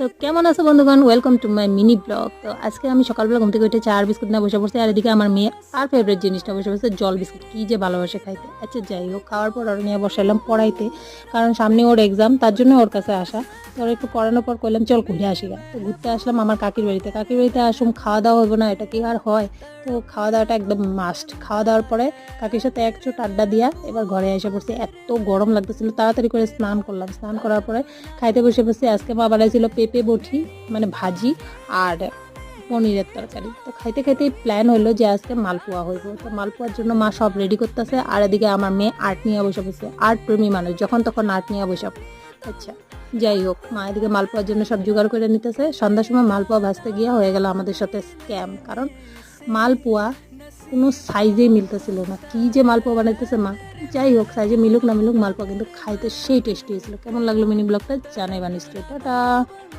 তো কেমন আছো বন্ধুগণ, welcome to my mini blog. তো আজকে আমি সকালবেলা ঘুম থেকে উঠে চা আর বিস্কুট নিয়ে বসে পড়ছি, আর এদিকে আমার মেয়ে আর ফেভারিট জিনিসটা বসে বসে জল বিস্কুট, কী যে ভালোবাসে খাইতে। আচ্ছা যাই হোক, খাওয়ার পর ওরা নিয়ে বসাইলাম পড়াইতে, কারণ সামনে ওর এক্সাম, তার জন্য ওর কাছে আসা। তো ওরা একটু পড়ানোর পর করলাম চল ঘুরে আসি গা। তো ঘুরতে আসলাম আমার কাকির বাড়িতে আসুম, খাওয়া দাওয়া হইব না, এটা কি আর হয়? তো খাওয়া দাওয়াটা একদম মাস্ট। খাওয়া দাওয়ার পরে কাকির সাথে এক চোট আড্ডা দিয়া এবার ঘরে এসে পড়ছি। এত গরম লাগতেছিল, তাড়াতাড়ি করে স্নান করলাম। স্নান করার পরে খাইতে বসে পড়ছি। আজকে মা বানাইছিল পেঁপে বটি, মানে ভাজি আর পনিরের তরকারি। তো খাইতে খাইতে প্ল্যান হলো যে আজকে মালপোয়া হইব। তো মালপোয়ার জন্য মা সব রেডি করতেছে, আর এদিকে আমার মেয়ে আর্ট নিয়ে বসে পড়ছে। আর্ট প্রেমী মানুষ, যখন তখন আর্ট নিয়ে বসে। আচ্ছা যাই হোক, মা এদিকে মালপোয়ার জন্য সব জোগাড় করে নিতেছে। সন্ধ্যার সময় মালপোয়া ভাজতে গিয়ে হয়ে গেল আমাদের সাথে স্ক্যাম, কারণ মালপোয়া কোনো সাইজে মিলতেছিল না। কি যে মালপোয়া বানাইতেছে মা। যাই হোক, সাইজে মিলুক না মিলুক, মালপোয়া কিন্তু খাইতে সেই টেস্টি হয়েছিল। কেমন লাগলো মিনি ব্লগটা জানাইবা নিশ্চয়ই। টাটা।